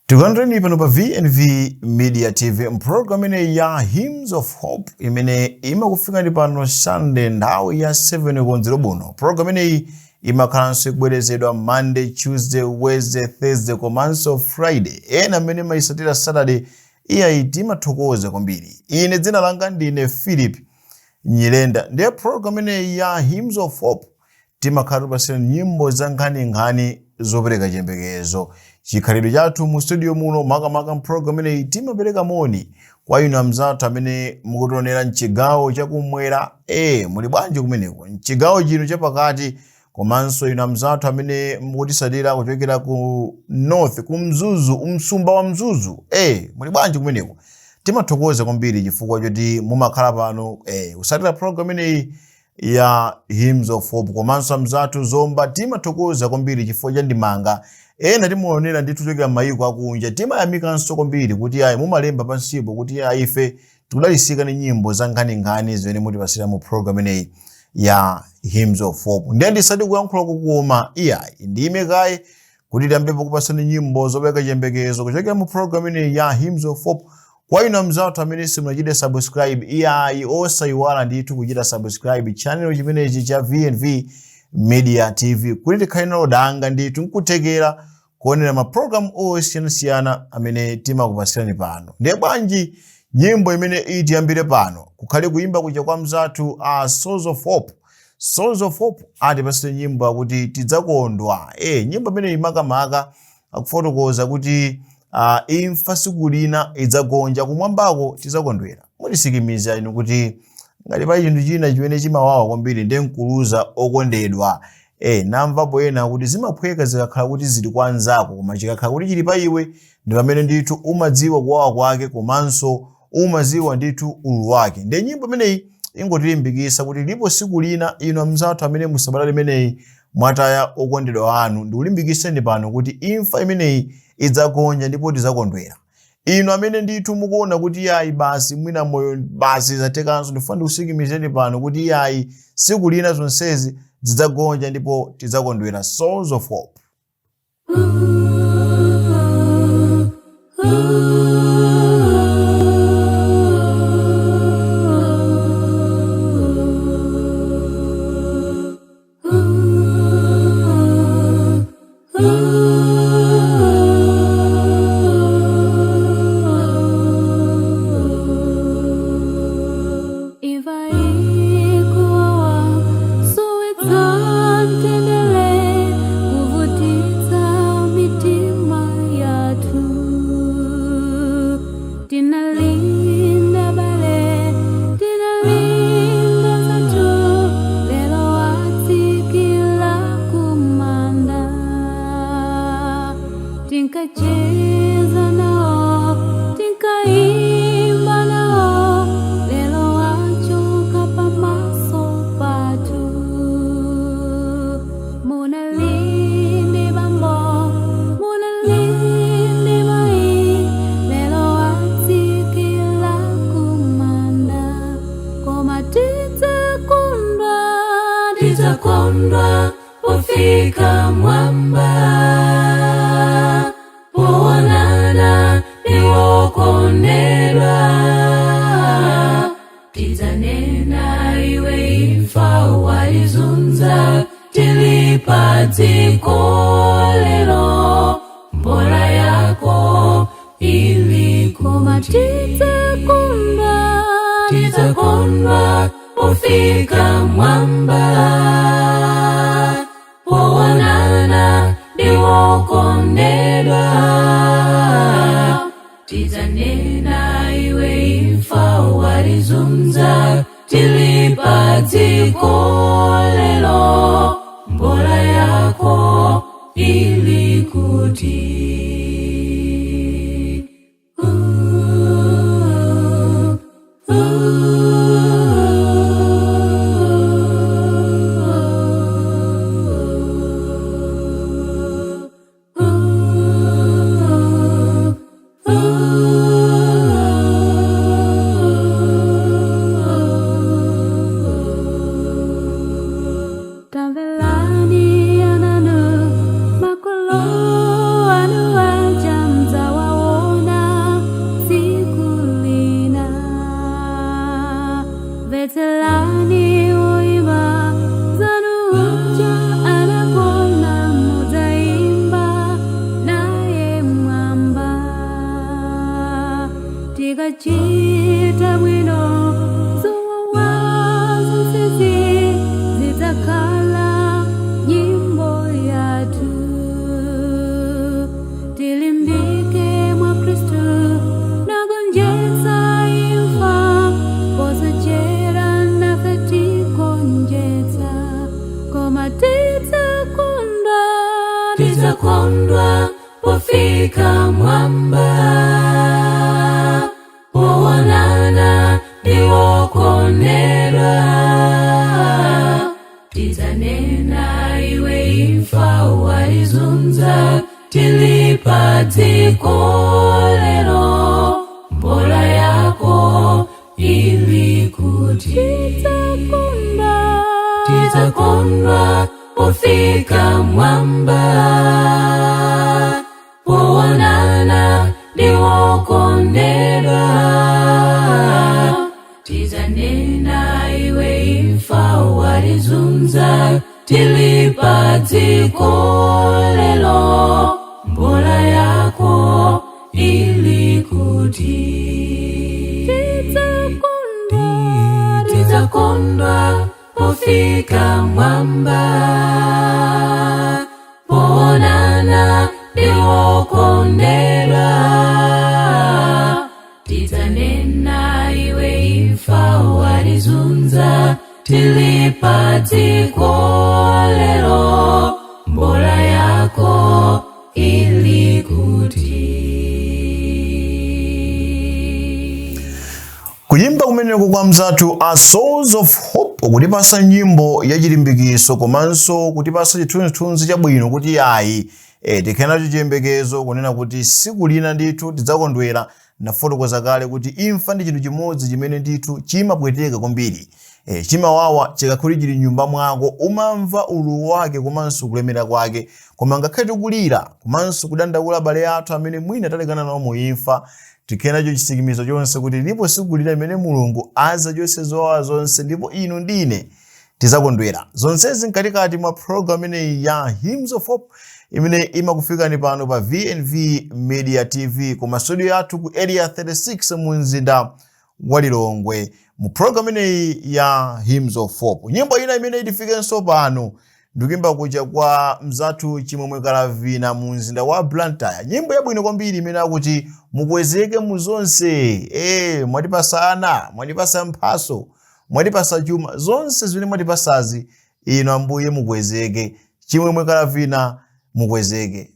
Tukandreni pano pa VNV Media TV program ya Hymns of Hope imene imakufika ndi pano Sunday nthawi ya 7 konzero buno. Program imakhalanso ikubwerezedwa Monday, Tuesday, Wednesday, Thursday komanso Friday. Ena amene maisatira Saturday iyaiti mathokoza kwambiri. Ine dzina langa ndine Philip Nyirenda. Ndiye program ya Hymns of Hope timakhala pasira nyimbo za nkhani zopereka chiyembekezo. Chikhalidwe chathu mu studio muno makamaka program ineyi timapereka moni kwa inu amzathu amene mukutionera mchigawo chakumwera muli bwanji kumeneko mchigawo chino chapakati komanso inu amzathu amene mukutisatira kuchokera ku north ku Mzuzu msumba wa Mzuzu muli bwanji kumeneko. Timathokoza kwambiri chifukwa choti mumakhala pano usatira program ineyi ya Hymns of Hope komanso amzathu Zomba. Timathokoza kwambiri chifukwa cha ndimanga ena timuonera ndithu kuchokera mayiko akunja. Timayamikanso kwambiri kuti mumalemba pansipo kuti ife tikudalisika ni nyimbo za nkhani zimene mutipasira mu program ineyi ya Hymns of Hope. Ndiye ndisati kuyankhula kukoma ndime kaye kuti tiyambepo kupasani nyimbo zopereka chiyembekezo kuchokera mu program ineyi ya Hymns of Hope. Kwa inu amzathu amene simunachite subscribe osayiwala ndithu kuchita subscribe channel chimenechi cha VNV Media TV kuti tikhale nalo danga ndithu nkuthekera kuonera ma program osiyanasiyana amene timakupasirani pano. Ndiye bwanji nyimbo imene itiyambire pano kukhale kuimba kuja kwa mzathu Souls of Hope. Souls of Hope atipasire nyimbo akuti tidzakondwa. Nyimbo imene imakamaka akufotokoza kuti imfa siku lina idzagonja kumwambako tidzakondwera. Mutisikimiza inu kuti ngati pali chinthu china chimene chimawawa kwambiri ndiye nkuluza okondedwa. Namvapo ena kuti zimaphweka zikakhala kuti zili kwa anzako koma chikakhala kuti chili pa iwe ndi pamene ndithu umadziwa kuwawa kwake komanso umadziwa ndithu ulu wake. Ndiye nyimbo imeneyi ingotilimbikitsa kuti lipo siku lina inu amzathu amene musabata limeneyi mwataya okondedwa anu ndikulimbikitseni pano kuti imfa imeneyi idzagonja ndipo tidzakondwera. Inu amene ndithu mukuona kuti basi mwina moyo basi zatekanso ndifuna ndikusikimizeni pano kuti siku lina zonsezi zidzagonja ndipo tidzakondwera. Souls of Hope. Tidzakondwa pofika mwamba poonana ndi wokondedwa. Tidzanena iwe imfa walizunza tili pa dziko lero mbola yako ili koma tidzakondwa pofika mwamba poonana ndi wokondedwa. Tidzanena iwe imfa walizunza tili pa dziko lero mbola yako ili kuti Tamve Tizakondwa pofika mwamba, poonana ndiwokondedwa. Tizanena iwe imfa walizunza, tilipa dziko lero, mbola yako ili kuti. Tizakondwa pofika mwamba, poonana ndiwokondedwa. Tizanena iwe imfa walizunza, tilipa dziko lero, mbola yako ili kuti. Tizakondwa pofika mwamba, poonana ndiwokondedwa. Tizanena iwe imfa walizunza, tilipa dziko lero, mbola yako ili kuti. Kuyimba kumeneko kwa mzathu a Souls of Hope kutipasa nyimbo ya chilimbikiso komanso kutipasa chithunzithunzi chabwino kuti ayi tikhenacho chiyembekezo kunena kuti siku lina ndithu tidzakondwera. Ndafotokoza kale kuti imfa ndi chinthu chimodzi chimene ndithu chimapweteka kwambiri. Chimawawa chikakhuli chili nyumba mwako, umamva ululu wake komanso kulemera kwake, koma ngakhale kulira komanso kudandaula abale athu amene mwina talekana nawo mu imfa, tikhenacho chisikimizo chonse kuti lipo siku lina imene Mulungu adzachotse zowawa zonse ndipo inu ndine tizakondwera. Zonsezi mkatikati mwa program imeneyi ya Hymns of Hope imene imakufikani pano pa VNV Media TV ku studio yathu ku area 36 mu mzinda wa Lilongwe, mu program imeneyi ya Hymns of Hope. Nyimbo ina imene itifikenso pano ndikuyimba kuja kwa mzathu Chimwemwe Kalavina mu mzinda wa Blantyre. Nyimbo yabwino kwambiri imene akuti mukwezeke mu zonse. Mwatipasa ana, mwatipasa mphaso, mwatipasa chuma, zonse zimene mwatipasazi inu Ambuye mukwezeke. Chimwemwe Kalavina mukwezeke.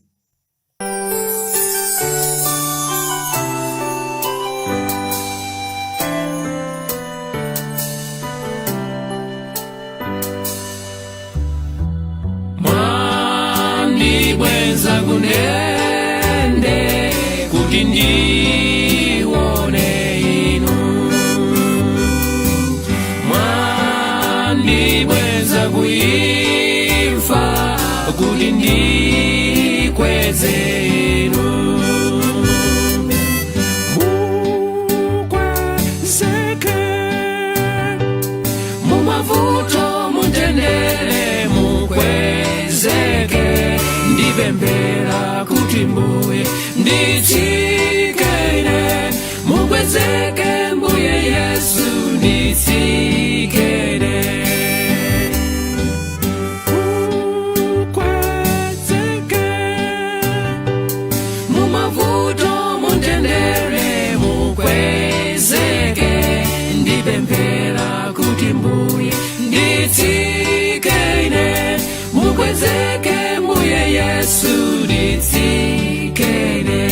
Mwandibwenza kunende kuti ndione inu, mwandibwenza kuimfa kuti ndikweze inu. Mukwezeke mumavuto mutendere, mukwezeke ndipembera kuti Mbuye nditsikene. Mukwezeke Mbuye Yesu nditsikene. Mukwezeke mumavuto mutendere, mukwezeke ndipembera kuti Mbuye nditsikene. Mukwezeke Mbuye Yesu nditsikene.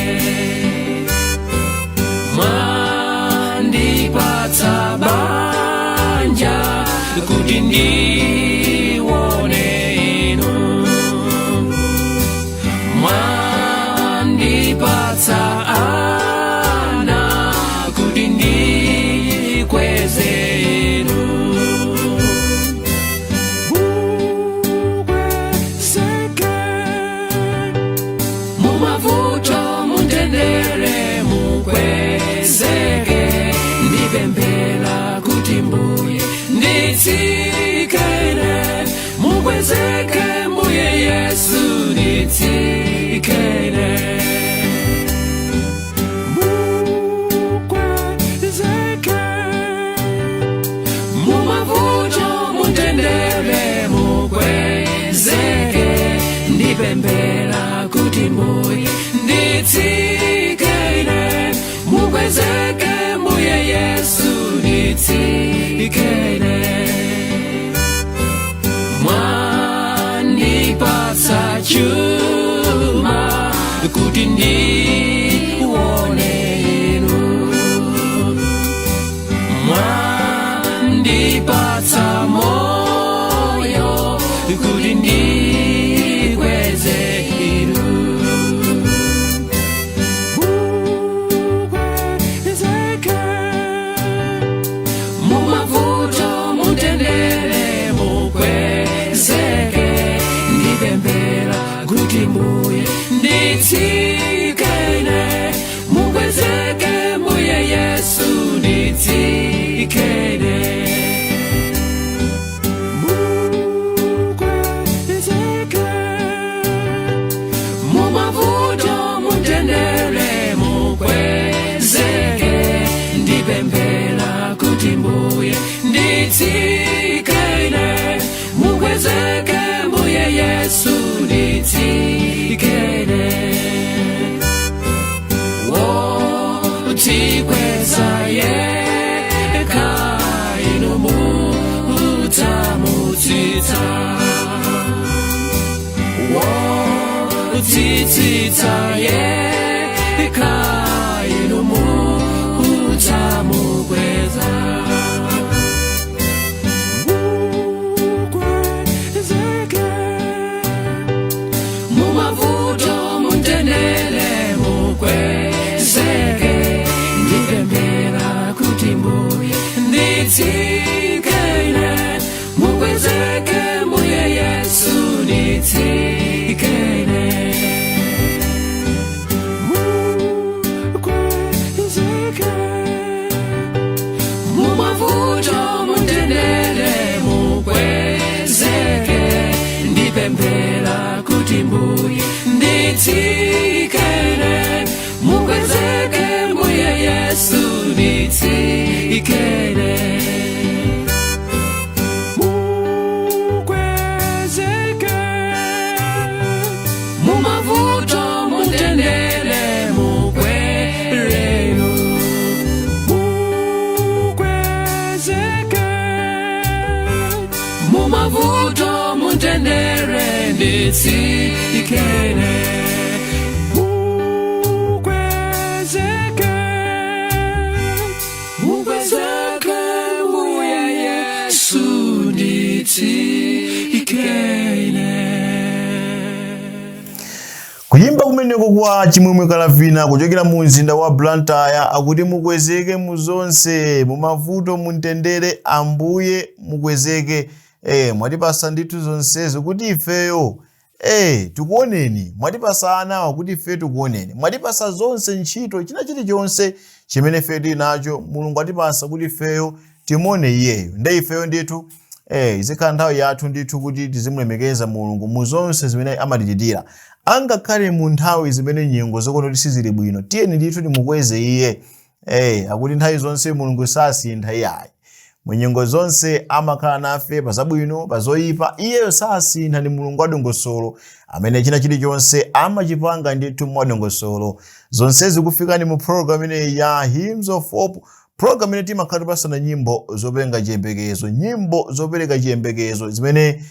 Mwandipatsa banja kuti ndione inu, mwandipatsa ana kuti ndikweze inu. Mumavuto mutendere, mukwezeke ndipembera kuti Mbuye nditsikene. Mukwezeke Mbuye Yesu nditsikene. Mukwezeke mumavuto mutendere, mukwezeke ndipembera kuti Mbuye nditsikene. Mukwezeke Mbuye Yesu nditsikene. Mwandipatsa chuma ndipembera kuti mbuye nditsikene mukwezeke mbuye Yesu nditsikene mumavuto mutendere mukwezeke ndipembera kuti mbuye nditsikene mukwezeke mbuye Yesu nditsikene wotikweza yekha inu mutamutita wotsitsitsa yekha inu mutamukweza mumavuto mutendere mukwezeke ndipembera kuti mbuye nditsikene mukwezeke mbuye Yesu nditsikene mumavuto mutendere mukwezeke ndipembera kuti mbuye nditsikene mukwezeke mbuye Yesu nditsikene mukwezeke mumavuto mutendere mukwerero mukwezeke mumavuto mutendere nditsikene mukwezeke mukwezeke mbuye Yesu nditsikene. Kuyimba kumeneko kwa Chimwemwe Kalavina kuchokera mu mzinda wa Blantyre akuti mukwezeke muzonse mumavuto mutendere ambuye mukwezeke. Mwatipasa ndithu zonsezo kuti ifeyo tikuoneni, mwatipasa ana kuti ife tikuoneni, mwatipasa zonse ntchito china chilichonse chimene ife tili nacho Mulungu atipasa kuti ifeyo timone iyeyo. Nde ifeyo ndithu izikhala nthawi yathu ndithu kuti tizimulemekeza Mulungu mu zonse zimene amatichitira. Angakhale mu nthawi zimene nyengo zokoti sizili bwino, tiyeni ndithu timukweze iye. Akuti nthawi zonse Mulungu sasintha iyayi. Mwenyengo zonse amakhala nafe pazabwino pazoyipa, iyeyo sasintha ndi Mulungu wadongosolo amene china chilichonse amachipanga ndithu mwadongosolo. Zonsezi kufikani mu program ine ya Hymns of Hope, program ine timakhala tipasana nyimbo zopereka chiyembekezo, nyimbo zopereka chiyembekezo zimene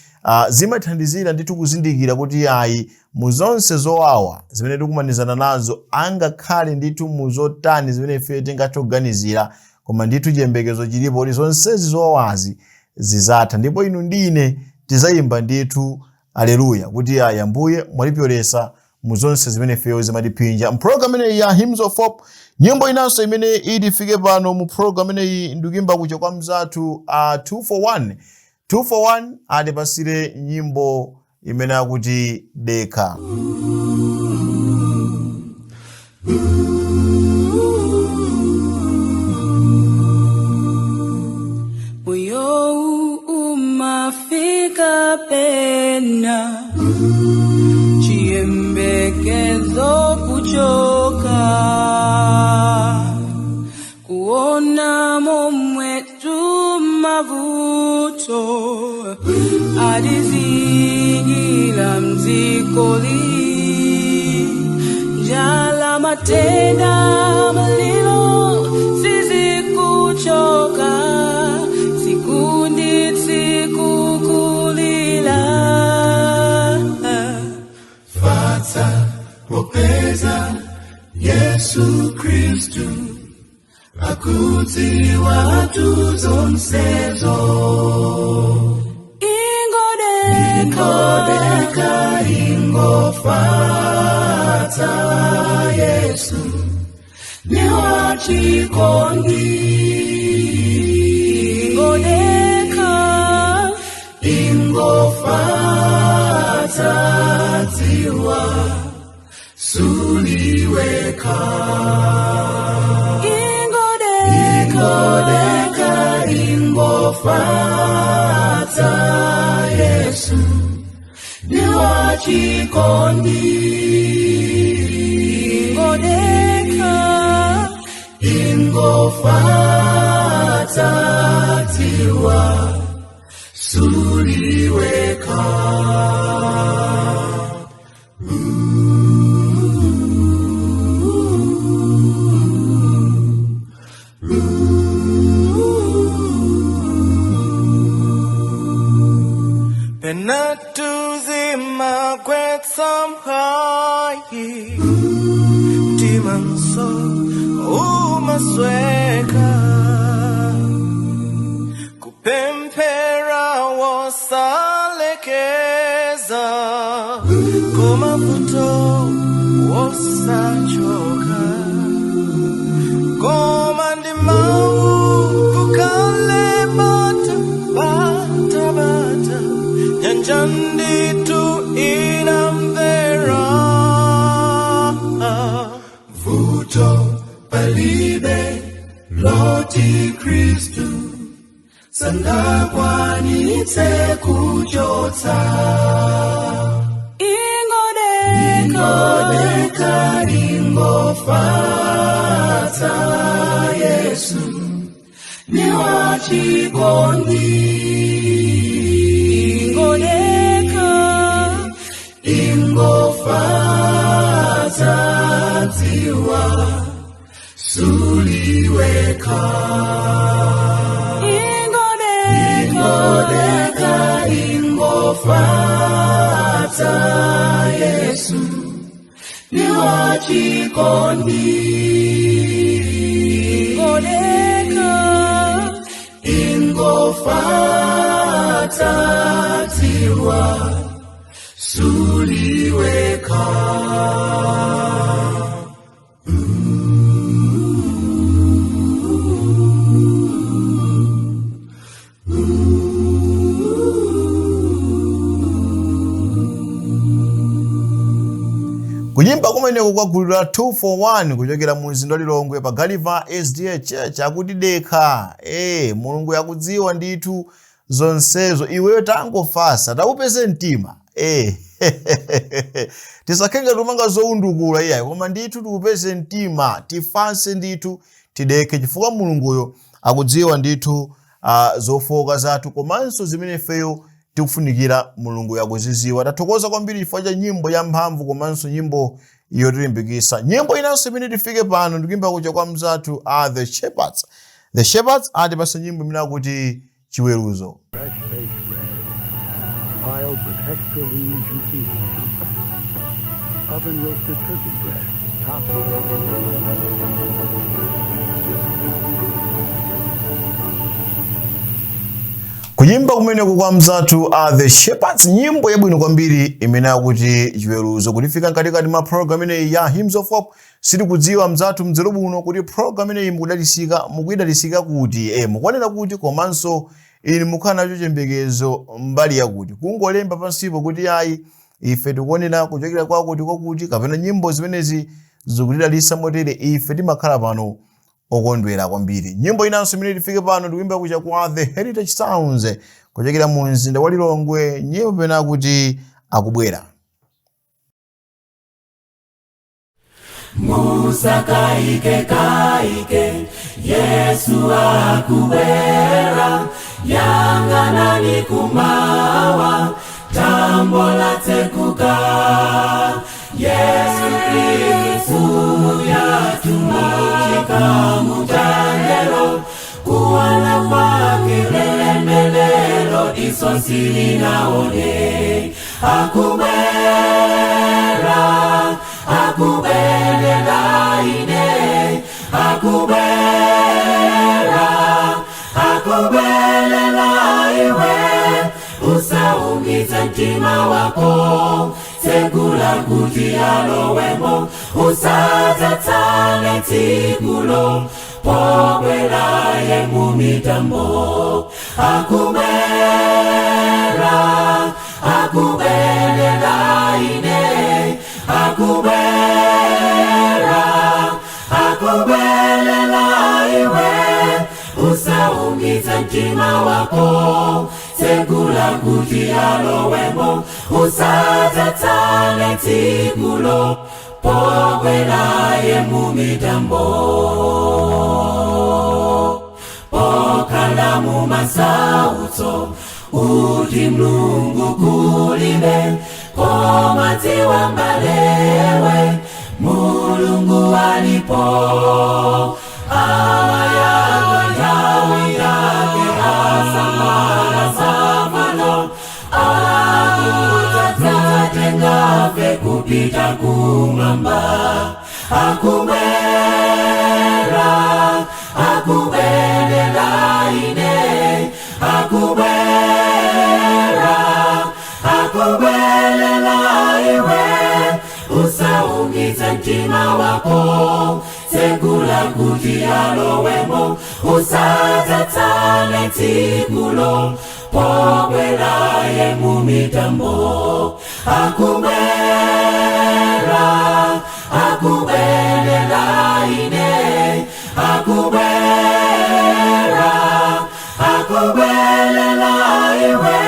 zimathandizira ndithu kuzindikira kuti ayi muzonse zowawa zimene tikumanizana nazo, angakhale ndithu muzotani zimene ife tingathoganizira, koma ndithu chiyembekezo chilipo kuti zonsezi zowawazi zizatha. Ndipo inu ndine tizayimba ndithu aleluya kuti ayi Ambuye mwatipyolesa muzonse zimene ifeyo zimatipinja. Program ine ya Hymns of Hope, nyimbo inanso imene idifike pano mu program ine ndikuyimba kucha kwa mzathu 241 atipasire nyimbo imene akuti Deka. Moyo umafika pena, chiyembekezo kuchoka, kuona momwetu mavuto adizingira mzikoli, njala matenda malilo sisi kuchoka, sikundi sikukulila Fata popeza Yesu Kristu akuti watu zonsezo ingodeka ingofata Yesu ni wachikondi ingofata tadziwa suliweka ingodeka ingofata Yesu ni wachikondi ingofata tiwa suliweka Penatuzima kwetsamhayi Timanso umasweka Kupempera wosalekeza Kumafuto wosachoka Komandimau kukale bata Nyanjanditu inamvera Vuto palibe loti Kristu Sangakwanitse kuchotsa ingodeka ingofata Yesu ni wachikondi ingofata tiwa suliweka ingodeka ingofata Yesu ni wachikondi ingofata tiwa suliweka Kuyimba kumeneko kwagulira 241 kuchokera mu mzinda wa Lilongwe pa Galiva SDA Church akuti dekha Mulungu yakudziwa ndithu zonsezo iweyo tangofasa takupeze mtima tisakhenga tumanga zoundukula iyayi koma ndithu tikupeze mtima tifase ndithu tidekhe chifukwa Mulunguyo akudziwa ndithu zofoka zathu komanso zimene feyo tikufunikira Mulungu yakuziziwa. Tathokoza kwambiri chifukwa cha nyimbo ya mphamvu komanso nyimbo yotilimbikitsa. Nyimbo inanso imene tifike pano ndikuimba kucha kwa mzathu The Shepherds. The Shepherds atipasa nyimbo imene akuti chiweruzo. Fresh-baked bread, piled with extra lean juicy ham, oven-roasted turkey breast, topped Kuyimba kumeneko kwa mzathu The Shepherds, nyimbo yabwino kwambiri imene akuti chiweruzo. Kutifika katikati ma program ineyi ya Hymns of Hope sitikudziwa mzathu mdzero buno kuti program ineyi mukuyidalisika kuti mukuonera kuti komanso ili mukhala nacho chembekezo mbali yakuti kungolemba pansipo kuti ayi ife tikuonera kuchokera kwakuti kapena nyimbo zimenezi zikutidalisa motere ife timakhala pano okondwera kwambiri. Nyimbo inanso imene tifike pano tikuimba kucha kwa The Heritage Sounds kuchokera mu mzinda wa Lilongwe, nyimbo pena kuti akubwera. Musa kaike Yesu akubwera yang'anani kumawa tambola tekuka Yesu Kristu yatumika mutandero kuwana kwake lembelero isosili naone akubelela ine akubelela iwe usaumize mtima wako tegula kuti alowemo usazatsane tikulo pobwelaye mu mitambo akubera akubelela ine, akubelela iwe, usaumize mtima wako, segula kuti alowemo, usadzatane tsikulo, pokwelaye mumitambo, pokala mumasautso, uti Mlungu kulibe, koma dziwa mbalewe, Mulungu alipo, awayagwa yawe yake asamala samalo, akutatengafe kupita kumamba, akubelela ine, akubelela iwe, usaumize mtima wako, segula kuti alowemo, usadzatane tsikulo, pokwelaye mumitambo, akubelela ine, akubelela iwe,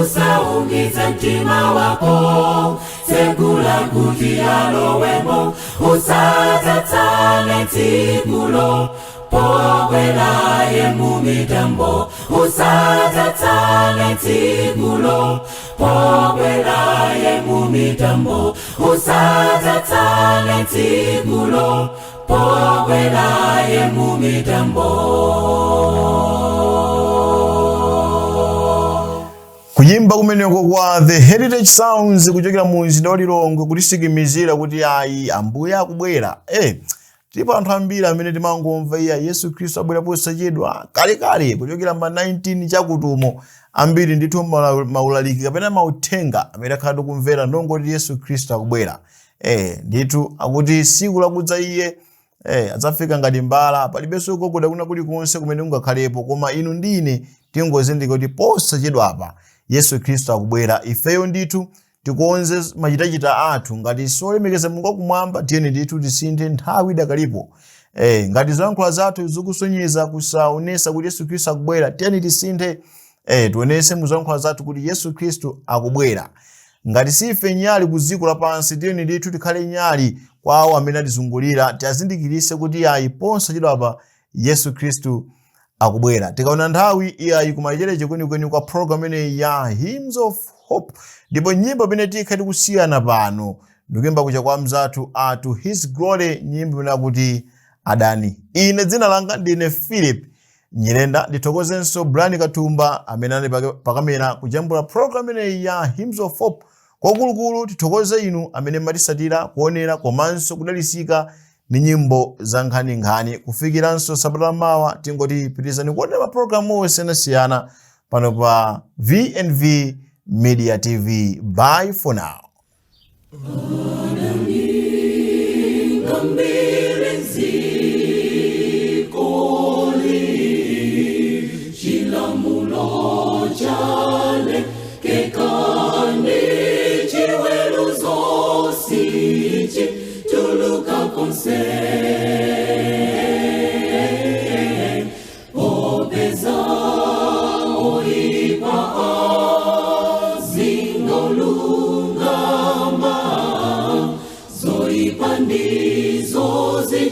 usaumize mtima wako, segula kuti alowemo, usadzatane tsikulo, pokwelaye mumitambo, usadzatane tsikulo, pokwelaye mumitambo, usadzatane tsikulo, pokwelaye mumitambo. Kuyimba kumeneko kwa The Heritage Sounds kuchokera mu mzinda wa Lilongwe kutisikimizira kuti ayi Ambuye akubwera. Tipo anthu ambiri amene timangomva iya Yesu Khristu abwera posachedwa kale kuchokera ma 19 chakutumo, ambiri ndithu maulaliki kapena mauthenga amene akhala kumvera ndongoti Yesu Khristu akubwera. Ndithu akuti siku lakudza iye adzafika ngati mbala, palibenso kugogoda kuna kulikonse kumene ungakhalepo, koma inu ndine tingozindika kuti posachedwa apa Yesu Khristu akubwera. Ifeyo ndithu tikonze machitachita athu, ngati solemekeza Mulungu wakumwamba tiyeni ndithu tisinthe nthawi idakalipo. Ngati zoyankhula zathu zikusonyeza kusaonesa kuti Yesu Khristu akubwera, tiyeni tisinthe, tionese mu zoyankhula zathu kuti Yesu Khristu akubwera. Ngati sife nyali ku dziko lapansi, tiyeni ndithu tikhale nyali kwa awo amene atizungulira, tiazindikirise kuti ayi posachedwa apa Yesu Khristu akubwera. Tikaona nthawi iyayi kumalechereche kwenikweni kwa program ineyi ya Hymns of Hope, ndipo nyimbo imene tikhati kusiyana pano ndikuyimba kucha kwa mzathu To His Glory, nyimbo imene kuti adani. Ine dzina langa ndine Philip Nyirenda, ndithokozenso Brian Katumba amene ali pakamera kujambula program ineyi ya Hymns of Hope. Kwakulukulu tithokoze inu amene matisatira kuonera komanso kudalisika ni nyimbo za nkhani. Kufikiranso sabata mawa tingoti pitizani kuonera program osiyanasiyana pano pa VNV Media TV. Bye for now.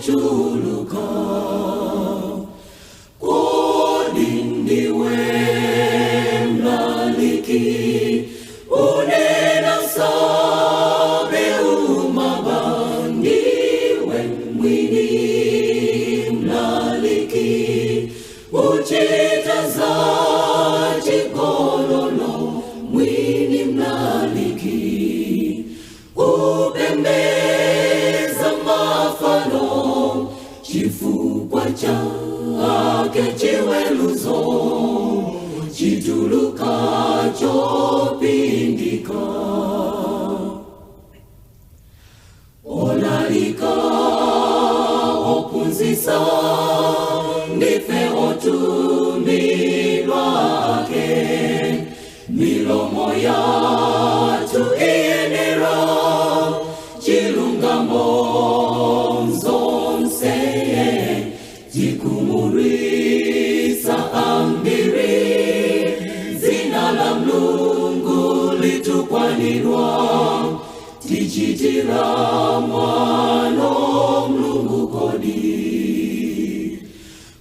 Chuluka kodindiwe mlaliki unena sabe umabandiwe mwini mlaliki uchitaza chigololo mwini mlaliki upembeza mafano chifukwa chake chiweruzo chitulukacho pindika olalika opunzisa ndife otumilwake milomo ya tichitira mwano Mulungu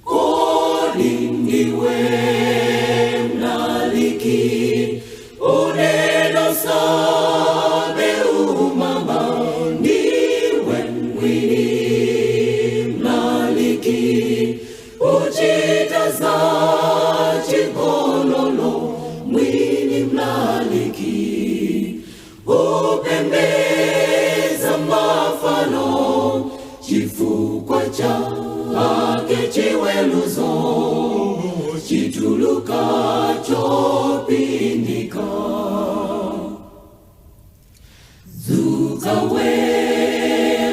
kodi ndiwe mlaliki unena sabe umama ndiwe mwini mlaliki uchita za chigololo mwini mlaliki upembeza mafano chifukwa chake chiweluzo chituluka chopindika zuka wefutuka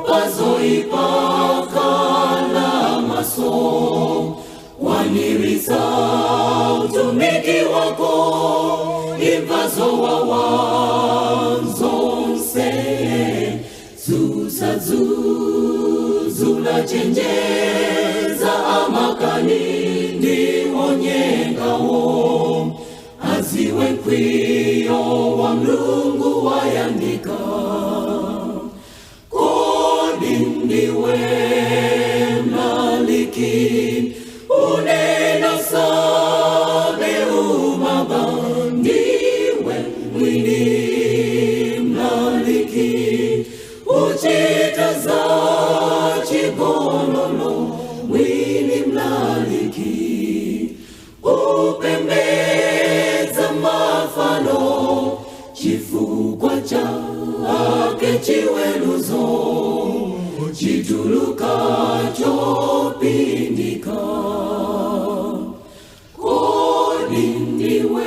pazoipakala maso wanirisa utumiki wako impazo wawanzonse zula chenjeza amakani ndionyengawo aziwe nkwiyo wa Mulungu wayandika kodi ndiwe mlaliki unena sabe umaba ndiwe mwini mlaliki uchita za chigololo mwini mlaliki upembeza mafano chifukwa chake chiweluzo chituluka chopindika kodi ndiwe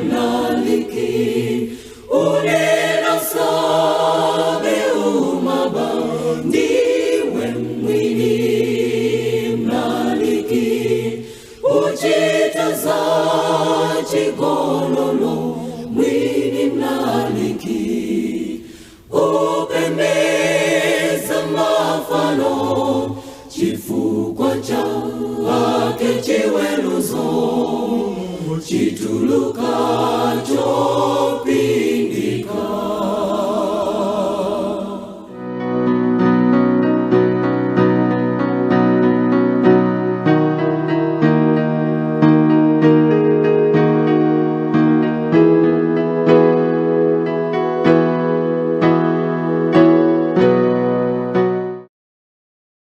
mlaliki unena sabe umaba ndiwe mwini mlaliki uchita za chigololo mwini mlaliki upembeza mafano chifukwa chake chiweluzo chituluka